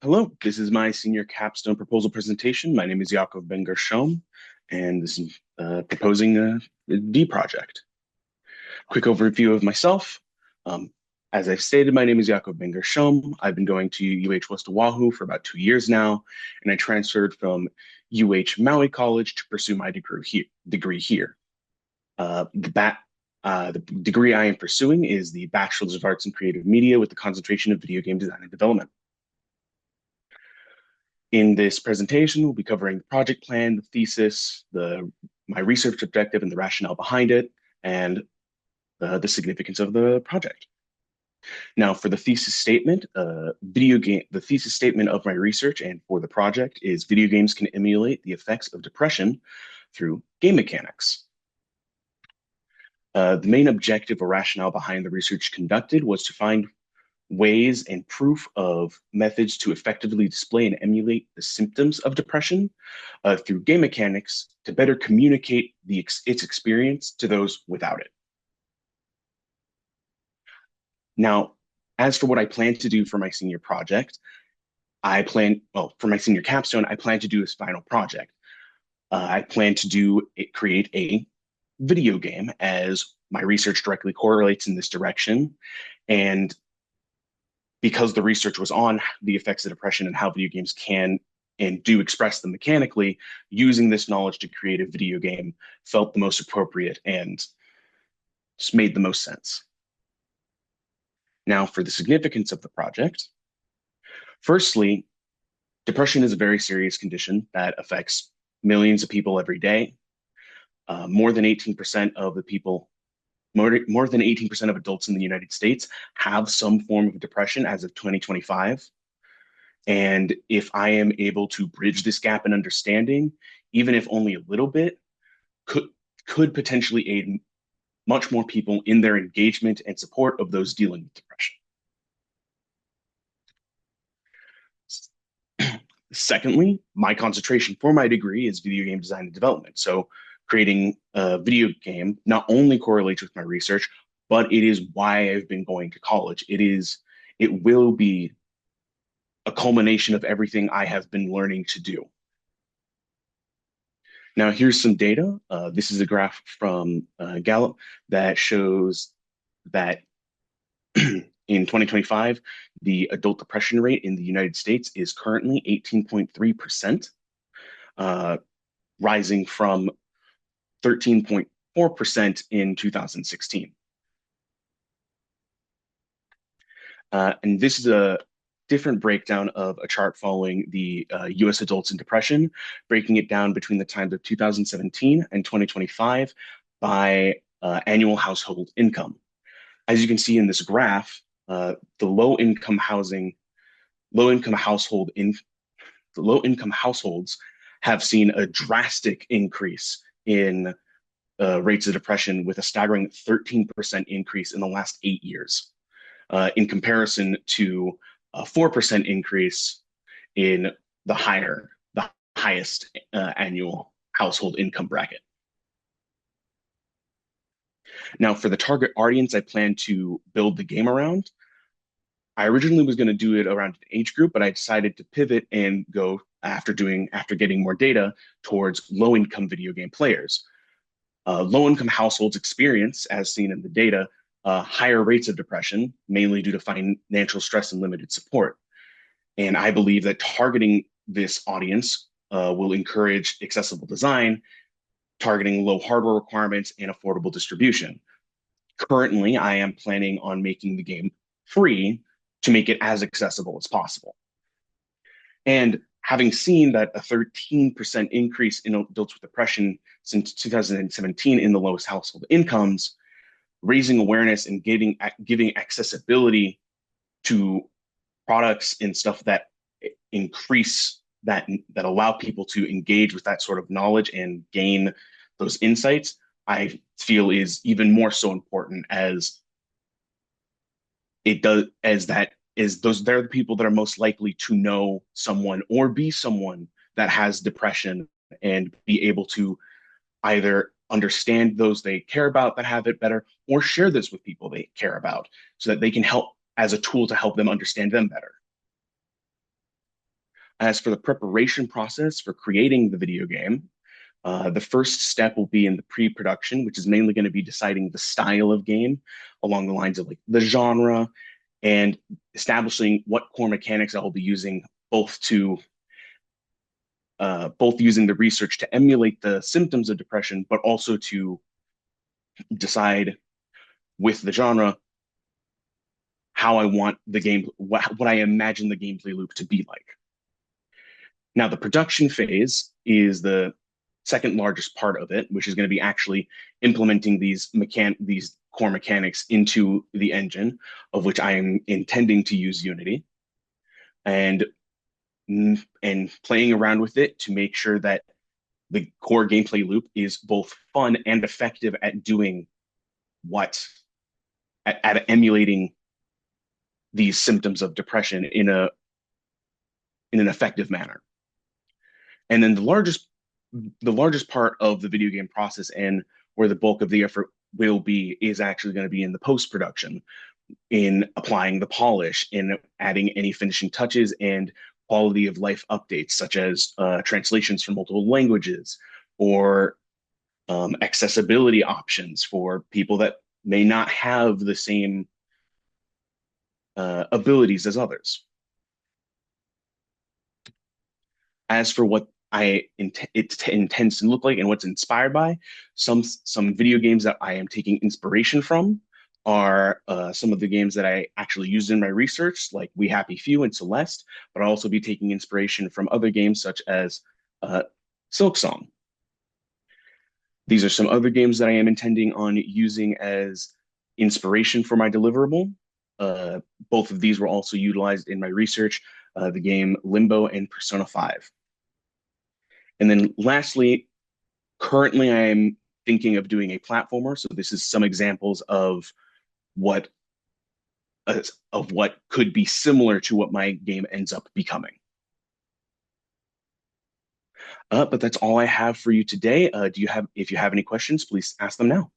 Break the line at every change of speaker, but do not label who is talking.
Hello, this is my senior capstone proposal presentation. My name is Yaakov Bengershom, and this is proposing a D project. Quick overview of myself. Um, as I've stated, my name is Yaakov Bengershom. I've been going to UH West Oahu for about 2 years now, and I transferred from UH Maui College to pursue my degree here. The degree I am pursuing is the Bachelor's of Arts in Creative Media with the concentration of video game design and development. In this presentation, we'll be covering the project plan, the thesis, my research objective and the rationale behind it, and the significance of the project. Now, for the thesis statement, the thesis statement of my research and for the project is video games can emulate the effects of depression through game mechanics. The main objective or rationale behind the research conducted was to find ways and proof of methods to effectively display and emulate the symptoms of depression through game mechanics to better communicate its experience to those without it. Now, as for what I plan to do for my senior project, for my senior capstone, I plan to do this final project. I plan to create a video game as my research directly correlates in this direction. And because the research was on the effects of depression and how video games can and do express them mechanically, using this knowledge to create a video game felt the most appropriate and just made the most sense. Now, for the significance of the project, firstly, depression is a very serious condition that affects millions of people every day. More than 18% of adults in the United States have some form of depression as of 2025. And if I am able to bridge this gap in understanding, even if only a little bit, could potentially aid much more people in their engagement and support of those dealing with depression. Secondly, my concentration for my degree is video game design and development. So creating a video game not only correlates with my research, but it is why I've been going to college. It will be a culmination of everything I have been learning to do. Now, here's some data. This is a graph from Gallup that shows that in 2025, the adult depression rate in the United States is currently 18.3%, rising from 13.4% in 2016. And this is a different breakdown of a chart following the US adults in depression, breaking it down between the times of 2017 and 2025 by annual household income. As you can see in this graph, the low income households have seen a drastic increase in rates of depression with a staggering 13% increase in the last 8 years, in comparison to a 4% increase in the highest annual household income bracket. Now, for the target audience I plan to build the game around, I originally was going to do it around an age group, but I decided to pivot and go after getting more data towards low-income video game players. Low-income households experience, as seen in the data, higher rates of depression, mainly due to financial stress and limited support. And I believe that targeting this audience will encourage accessible design, targeting low hardware requirements and affordable distribution. Currently, I am planning on making the game free to make it as accessible as possible. And having seen that a 13% increase in adults with depression since 2017 in the lowest household incomes, raising awareness and giving accessibility to products and stuff that increase that allow people to engage with that sort of knowledge and gain those insights, I feel is even more so important as they're the people that are most likely to know someone or be someone that has depression and be able to either understand those they care about that have it better or share this with people they care about so that they can help as a tool to help them understand them better. As for the preparation process for creating the video game, the first step will be in the pre-production, which is mainly going to be deciding the style of game along the lines of like the genre and establishing what core mechanics I will be using both to both using the research to emulate the symptoms of depression, but also to decide with the genre how I want the game, what I imagine the gameplay loop to be like. Now, the production phase is the second largest part of it, which is going to be actually implementing these core mechanics into the engine, of which I am intending to use Unity, and and playing around with it to make sure that the core gameplay loop is both fun and effective at doing what at emulating these symptoms of depression in an effective manner. And then the largest part of the video game process and where the bulk of the effort will be is actually going to be in the post production, in applying the polish, in adding any finishing touches and quality of life updates, such as translations from multiple languages or accessibility options for people that may not have the same abilities as others. As for what it intends to look like and what's inspired by, some video games that I am taking inspiration from are some of the games that I actually used in my research, like We Happy Few and Celeste, but I'll also be taking inspiration from other games such as Silksong. These are some other games that I am intending on using as inspiration for my deliverable. Uh, Both of these were also utilized in my research, the game Limbo and Persona 5. And then lastly, currently I am thinking of doing a platformer. So this is some examples what of what could be similar to what my game ends up becoming. But that's all I have for you today. If you have any questions, please ask them now.